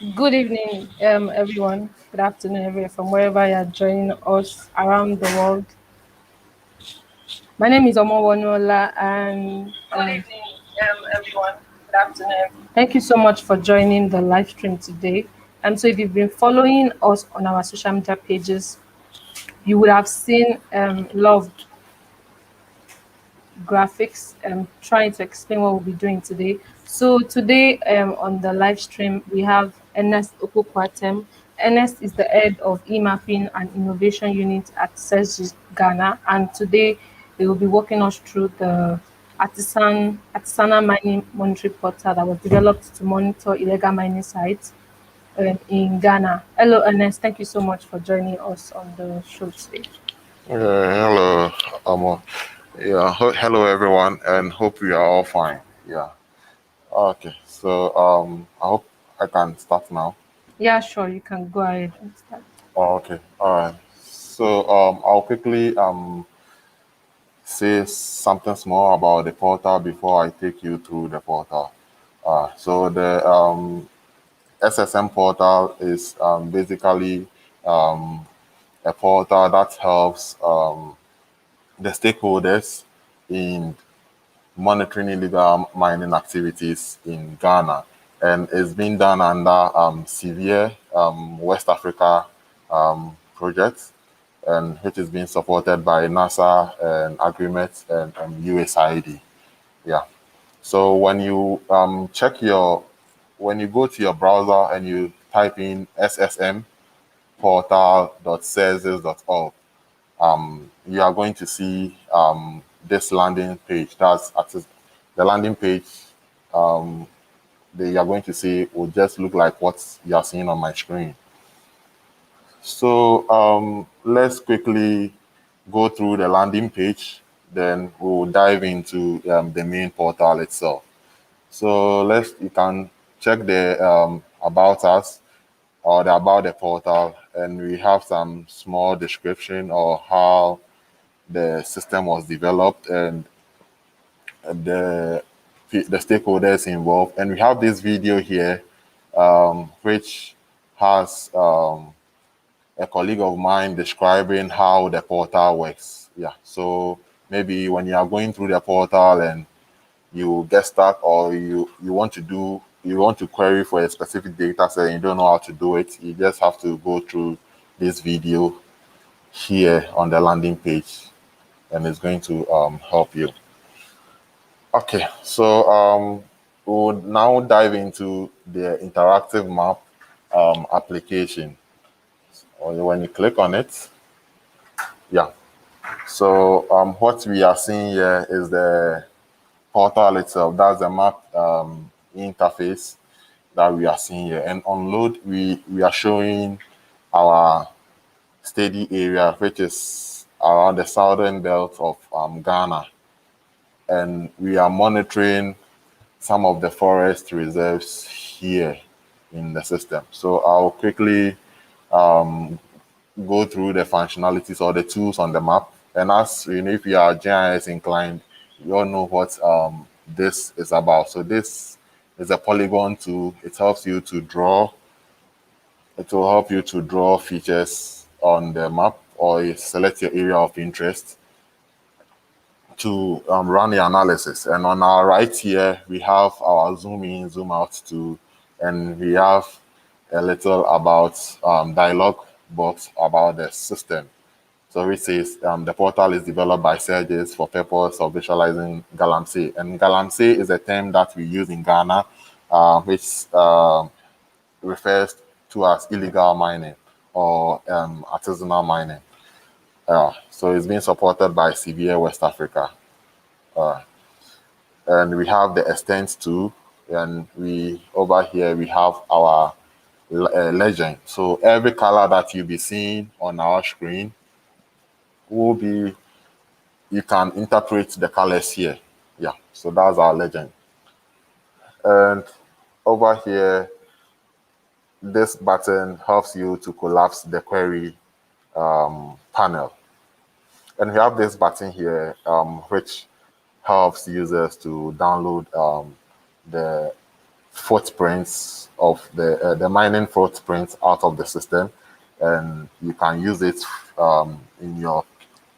Good evening, everyone. Good afternoon, everyone, from wherever you're joining us around the world. My name is Omowonola, and Good evening, everyone. Good afternoon. thank you so much for joining the live stream today. So if you've been following us on our social media pages, you would have seen a lot of graphics trying to explain what we'll be doing today. So today on the live stream we have Ernest Okokwatem. Ernest is the head of e-mapping and innovation unit at SSG Ghana, and today he will be walking us through the artisanal mining monitoring portal that was developed to monitor illegal mining sites in Ghana. Hello Ernest, thank you so much for joining us on the show today. Hello, Amo. Hello everyone, and hope we are all fine. Yeah. Okay. So, I hope I can start now. Yeah, sure, you can go ahead and start. Okay. All right. So, I'll quickly say something small about the portal before I take you through the portal. So the SSM portal is basically um, a portal that helps the stakeholders in monitoring illegal mining activities in Ghana, and it's being done under severe West Africa project, and which is being supported by NASA and agreement and USAID. Yeah. So when you go to your browser and you type in SSM portal.celsius.org, you are going to see this landing page. The landing page that you are going to see will just look like what you are seeing on my screen. So let's quickly go through the landing page, then we'll dive into the main portal itself. So you can check the about us or the about the portal, and we have some small description or how the system was developed and the the stakeholders involved. And we have this video here, which has a colleague of mine describing how the portal works. Yeah. So maybe when you are going through the portal and you get stuck, or you want to query for a specific data set and you don't know how to do it, you just have to go through this video here on the landing page, and it's going to help you. Okay, so we'll now dive into the interactive map application. When you click on it, yeah. So what we are seeing here is the portal itself. That's the map interface that we are seeing here. And on load, we are showing our steady area, which is around the southern belt of Ghana. And we are monitoring some of the forest reserves here in the system. So I'll quickly go through the functionalities or the tools on the map. And as you know, if you are GIS inclined, you all know what this is about. So this is a polygon tool. It helps you to draw. It will help you to draw features on the map, or you select your area of interest to run the analysis. And on our right here, we have our zoom in, zoom out tool, and we have a little about dialog box about the system. So it says the portal is developed by Serges for purpose of visualizing galamsey. And galamsey is a term that we use in Ghana, which refers to as illegal mining or artisanal mining. So it's being supported by Severe West Africa. And we have the extents too. And over here we have our legend. So every color that you'll be seeing on our screen will be, you can interpret the colors here. Yeah, so that's our legend. And over here, this button helps you to collapse the query panel. And we have this button here, which helps users to download the footprints of the mining footprints out of the system, and you can use it in your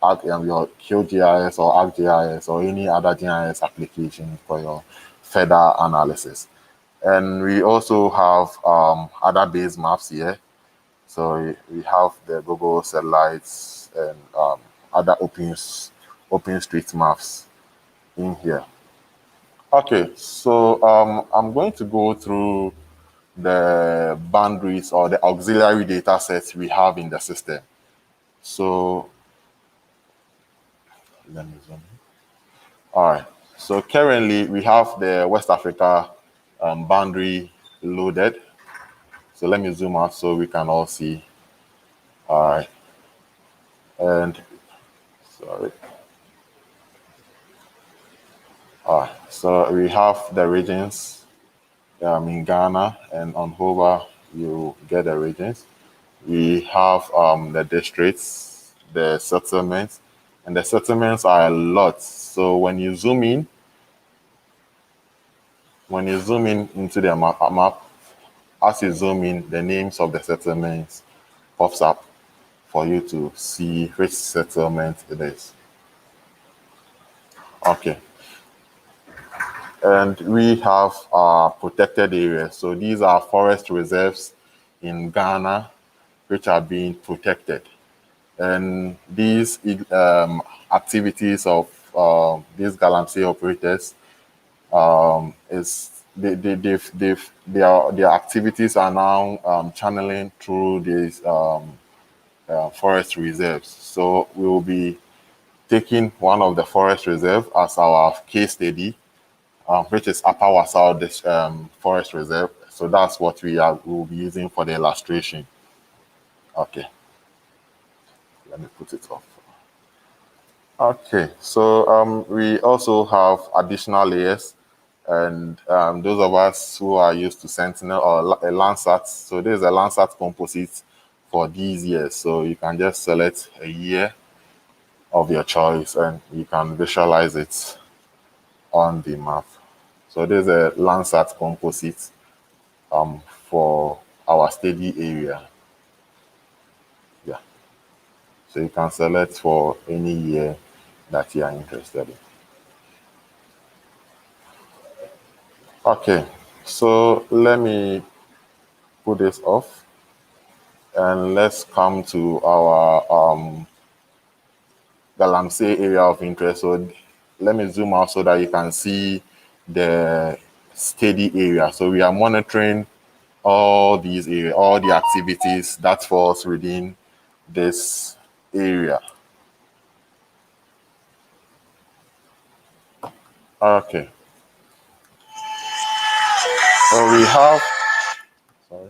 QGIS or ArcGIS or any other GIS application for your further analysis. And we also have other base maps here. So we have the Google satellites and other open street maps in here. Okay, so I'm going to go through the boundaries or the auxiliary data sets we have in the system. So let me zoom in. All right. So currently we have the West Africa boundary loaded. So let me zoom out so we can all see. All right. And sorry. All right. So we have the regions in Ghana, and on hover you get the regions. We have the districts, the settlements, and the settlements are a lot. So when you zoom in into the map, as you zoom in, the names of the settlements pops up for you to see which settlement it is. Okay, and we have protected areas. So these are forest reserves in Ghana, which are being protected. And these activities of these galamsey operators is their activities are now channeling through these forest reserves. So we will be taking one of the forest reserve as our case study, which is Upper Wasau this forest reserve. So that's what we will be using for the illustration. Okay, let me put it off. Okay, so we also have additional layers, and those of us who are used to Sentinel or a Landsat, so there's a Landsat composite for these years. So you can just select a year of your choice, and you can visualize it on the map. So there's a Landsat composite for our study area. Yeah, so you can select for any year that you are interested in. Okay, so let me put this off and let's come to our Galamsey area of interest. So let me zoom out so that you can see the steady area. So we are monitoring all these areas, all the activities that falls within this area. Okay, so sorry,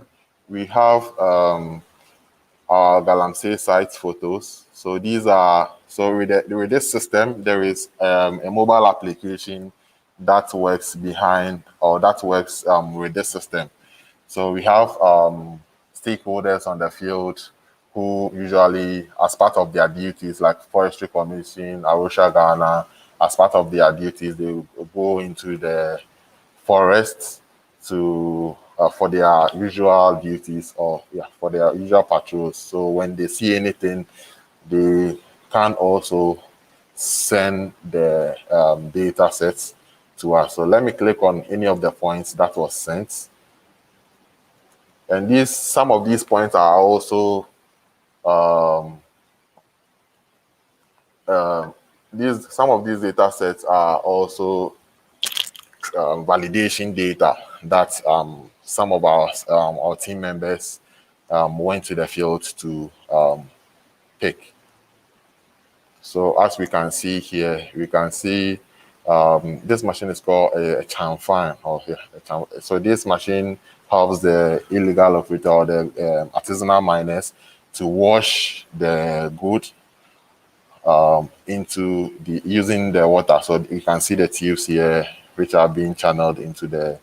we have our Galamsey site photos. So these are with this system, there is a mobile application that works behind or that works with this system. So we have stakeholders on the field who usually, as part of their duties, like Forestry Commission, Arusha, Ghana, as part of their duties, they will go into the forests to for their usual duties or for their usual patrols. So when they see anything, they can also send the data sets to us. So let me click on any of the points that was sent. And some of these points are also some of these data sets are also validation data that some of our team members went to the field to pick. So as we can see here, we can see this machine is called a Chanfan. So this machine helps the illegal operator or the artisanal miners to wash the good into using the water. So you can see the tubes here, which are being channeled into the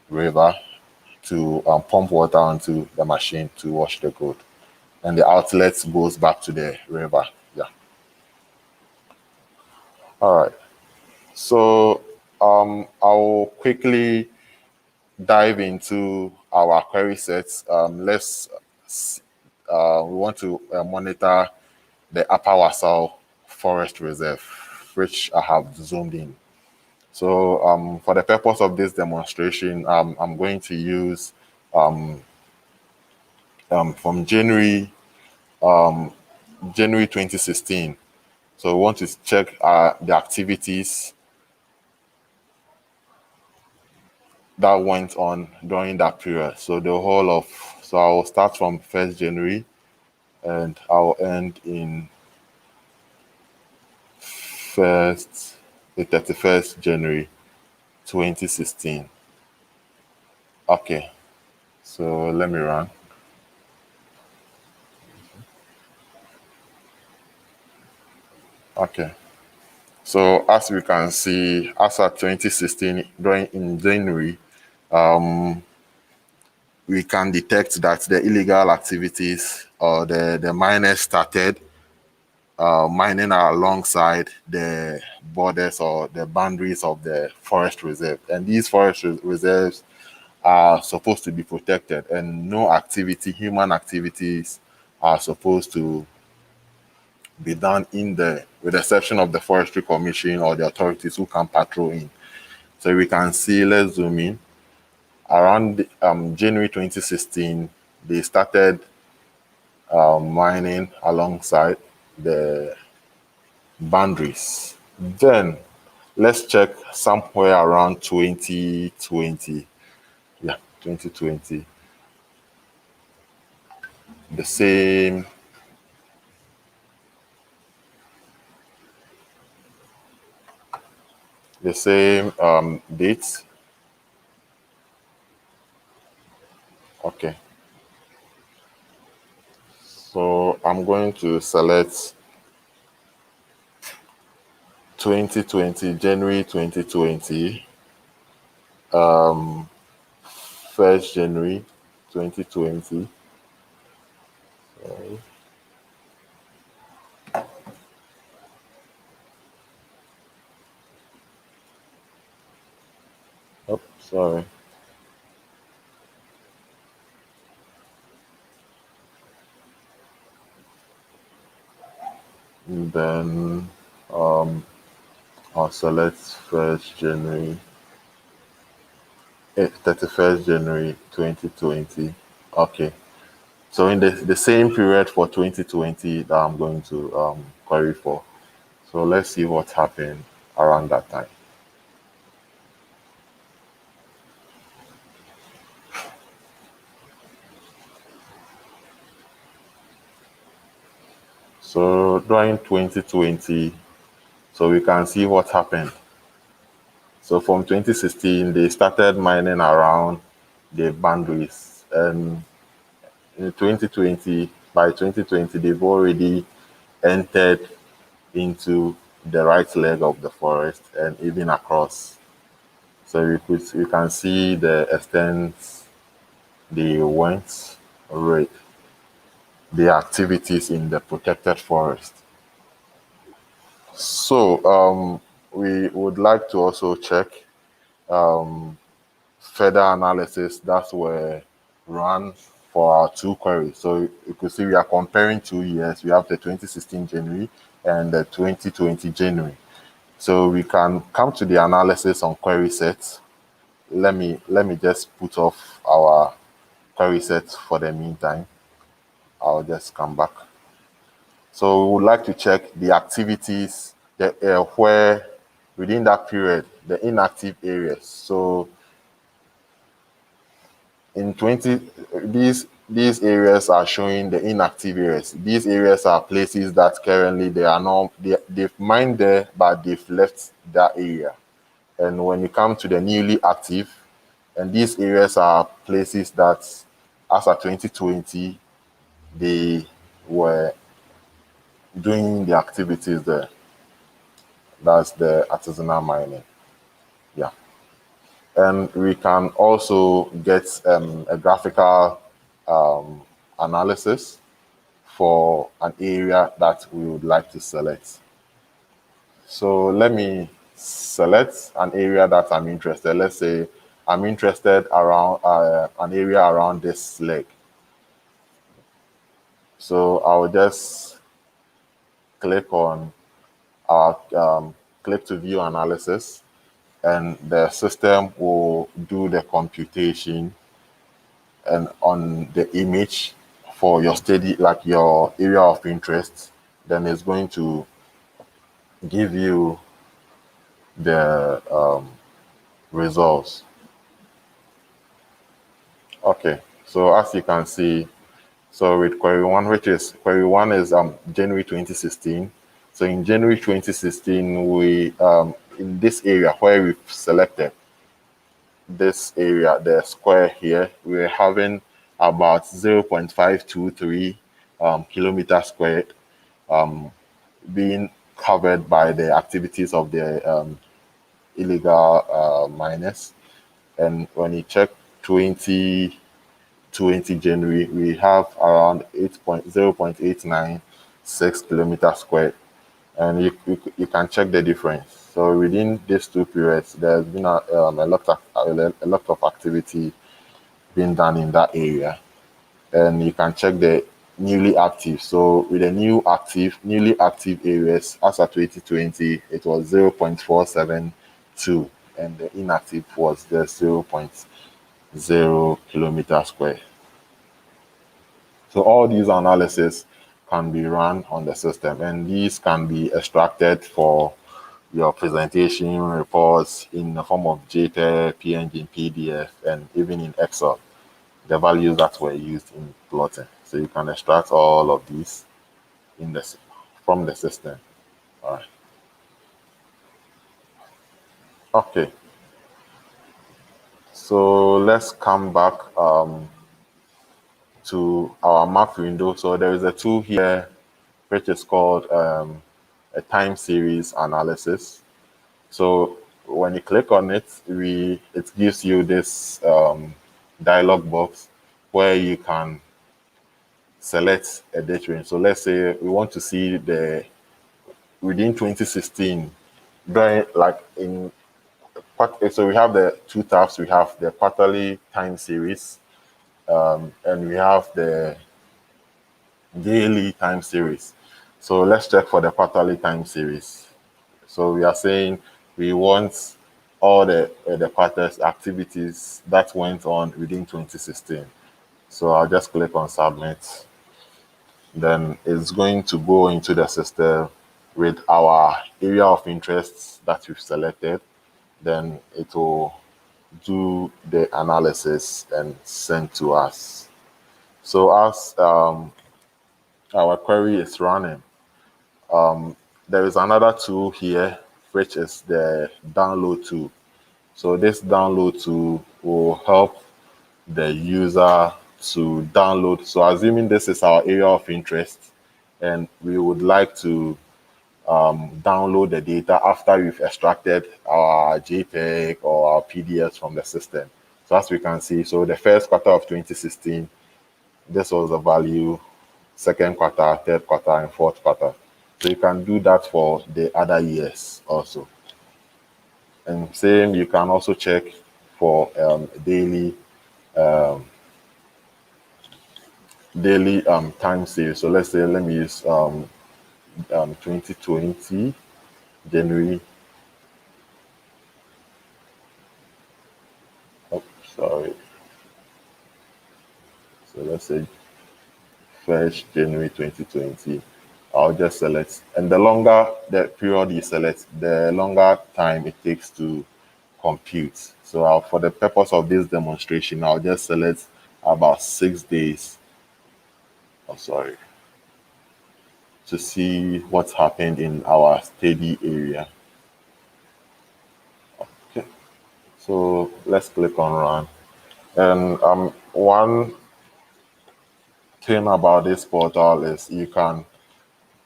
river to pump water onto the machine to wash the gold. And the outlet goes back to the river. Yeah. All right. So I'll quickly dive into our query sets, we want to monitor the Upper Wasau Forest Reserve, which I have zoomed in. So for the purpose of this demonstration, I'm going to use from January 2016. So we want to check the activities that went on during that period. So the whole of, so I will start from 1st January and I'll end in first, the 31st January 2016. Okay, so let me run. Okay, so as we can see, as at 2016, during in January, we can detect that the illegal activities or the miners started mining alongside the borders or the boundaries of the forest reserve. And these forest reserves are supposed to be protected, and no activity, human activities, are supposed to be done in there, with the exception of the Forestry Commission or the authorities who can patrol in. So we can see, let's zoom in. Around January 2016, they started mining alongside the boundaries. Then let's check somewhere around 2020. Yeah, 2020. The same dates. Okay, so I'm going to select 2020, January 2020, 1st January 2020. Oh, sorry. And then I'll select 1st January, 31st January 2020. Okay, so in the same period for 2020 that I'm going to query for. So let's see what happened around that time. So during 2020, so we can see what happened. So from 2016, they started mining around the boundaries. And in 2020, by 2020, they've already entered into the right leg of the forest and even across. So we can see the extent they went, right, the activities in the protected forest. So we would like to also check further analysis that were run for our two queries. So you could see we are comparing 2 years. We have the 2016 January and the 2020 January. So we can come to the analysis on query sets. Let me just put off our query sets for the meantime. I'll just come back. So we would like to check the activities that where within that period the inactive areas. So in 20, these areas are showing the inactive areas. These areas are places that currently they are not, they've mined there, but they've left that area. And when you come to the newly active, and these areas are places that, as of 2020, they were doing the activities there. That's the artisanal mining. Yeah. And we can also get a graphical analysis for an area that we would like to select. So let me select an area that I'm interested. Let's say I'm interested around an area around this leg. So I'll just click on our click to view analysis, and the system will do the computation and on the image for your study, like your area of interest. Then it's going to give you the results. Okay, so as you can see, so with query one, which is query one is January 2016. So in January 2016, we in this area where we've selected this area, the square here, we're having about 0.523 kilometers squared being covered by the activities of the illegal miners. And when you check 2020 January, we have around 0.896 kilometers squared. And you can check the difference. So within these two periods, there's been a lot of activity being done in that area. And you can check the newly active. So with the newly active areas, as of 2020, it was 0.472, and the inactive was just 0.0 kilometer square. So all these analysis can be run on the system, and these can be extracted for your presentation reports in the form of JPEG, PNG, PDF, and even in Excel, the values that were used in plotting. So you can extract all of these in the from the system. All right. Okay. So let's come back to our map window. So there is a tool here which is called a time series analysis. So when you click on it, it gives you this dialog box where you can select a date range. So let's say we want to see the within 2016, during like in so we have the two tabs. We have the quarterly time series, and we have the daily time series. So let's check for the quarterly time series. So we are saying we want all the quarters activities that went on within 2016. So I'll just click on submit. Then it's going to go into the system with our area of interest that we've selected. Then it will do the analysis and send to us. So as our query is running, there is another tool here, which is the download tool. So this download tool will help the user to download. So assuming this is our area of interest and we would like to download the data after we've extracted our JPEG or our PDFs from the system. So as we can see, so the first quarter of 2016, this was the value, second quarter, third quarter, and fourth quarter. So you can do that for the other years also. And same, you can also check for daily time series. So let's say, let me use 2020 January. Oh, sorry. So let's say 1st January 2020. I'll just select, and the longer the period you select, the longer time it takes to compute. So for the purpose of this demonstration, I'll just select about 6 days. Oh, sorry. To see what's happened in our study area. Okay. So let's click on run. And one thing about this portal is you can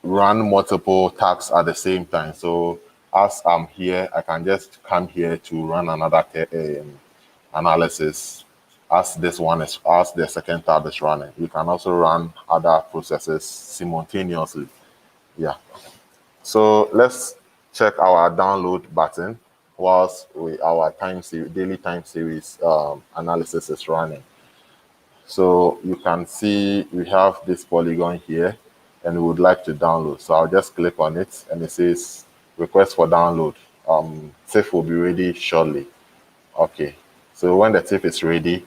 run multiple tasks at the same time. So as I'm here, I can just come here to run another analysis as the second tab is running. You can also run other processes simultaneously. Yeah. So let's check our download button. whilst our daily time series analysis is running. So you can see we have this polygon here and we would like to download. So I'll just click on it and it says request for download. TIFF will be ready shortly. Okay. So when the TIFF is ready,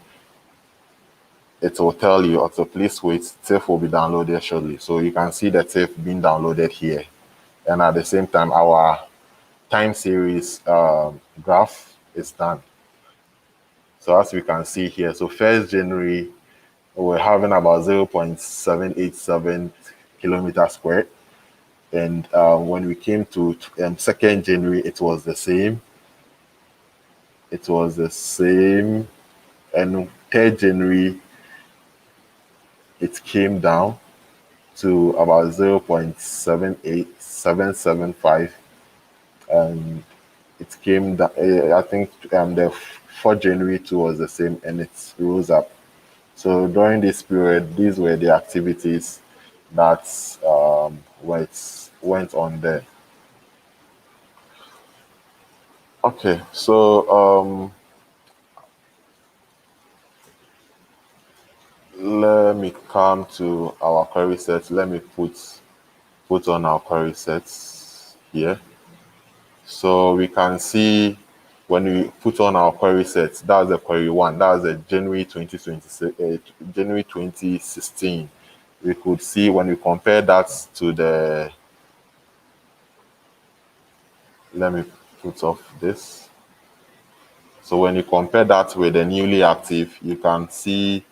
it will tell you, also please wait, TIFF will be downloaded shortly. So you can see the TIFF being downloaded here. And at the same time, our time series graph is done. So as we can see here, so 1st January, we're having about 0.787 kilometers squared. And when we came to 2nd January, it was the same. It was the same. And 3rd January, it came down to about 0.78775. And it came down, I think the 4th January too was the same, and it rose up. So during this period, these were the activities that went on there. Okay, so let me come to our query set. Let me put on our query sets here. So we can see when we put on our query sets, that's the query one, that's the January 2026, January 2016. We could see when we compare that to the, let me put off this. So when you compare that with the newly active, you can see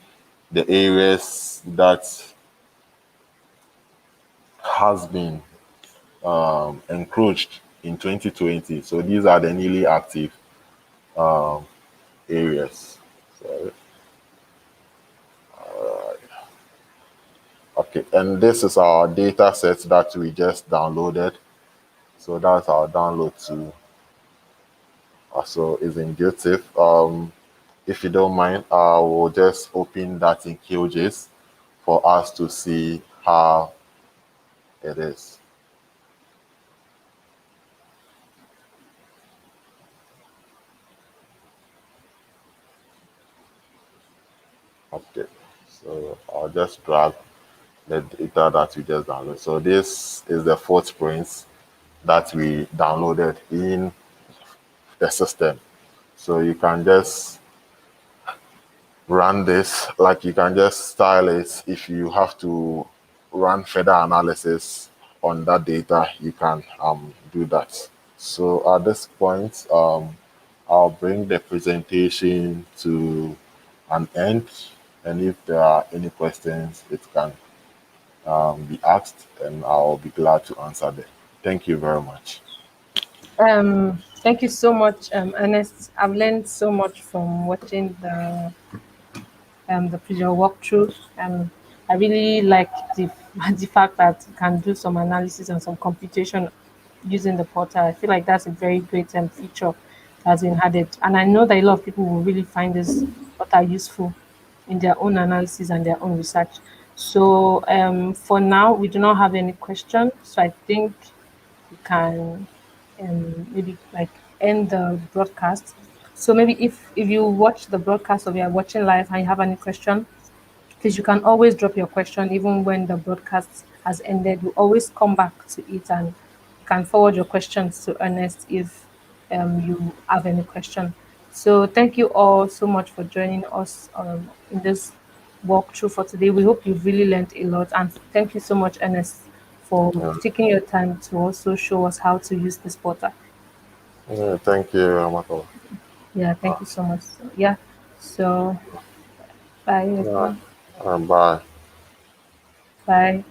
the areas that has been encroached in 2020. So these are the newly active areas. So, okay, and this is our data set that we just downloaded. So that's our download to also is intuitive. If you don't mind, I will just open that in QGIS for us to see how it is. Okay, so I'll just drag the data that we just downloaded. So this is the footprints that we downloaded in the system. So you can just run this, like you can just style it. If you have to run further analysis on that data, you can do that. So at this point, I'll bring the presentation to an end. And if there are any questions, it can be asked, and I'll be glad to answer them. Thank you very much. Thank you so much, Ernest. I've learned so much from watching the previous walkthrough. I really like the the fact that you can do some analysis and some computation using the portal. I feel like that's a very great feature that's been added, and I know that a lot of people will really find this portal useful in their own analysis and their own research. So for now, we do not have any question. So I think we can maybe like end the broadcast. So maybe if you watch the broadcast or you are watching live and you have any question, please you can always drop your question even when the broadcast has ended. We'll always come back to it and you can forward your questions to Ernest if you have any question. So thank you all so much for joining us in this walkthrough for today. We hope you've really learned a lot, and thank you so much, Ernest, for Yeah. taking your time to also show us how to use this portal. Yeah, thank you, Amako. Yeah, thank you so much. Yeah, so bye Yeah. everyone. Bye. Bye.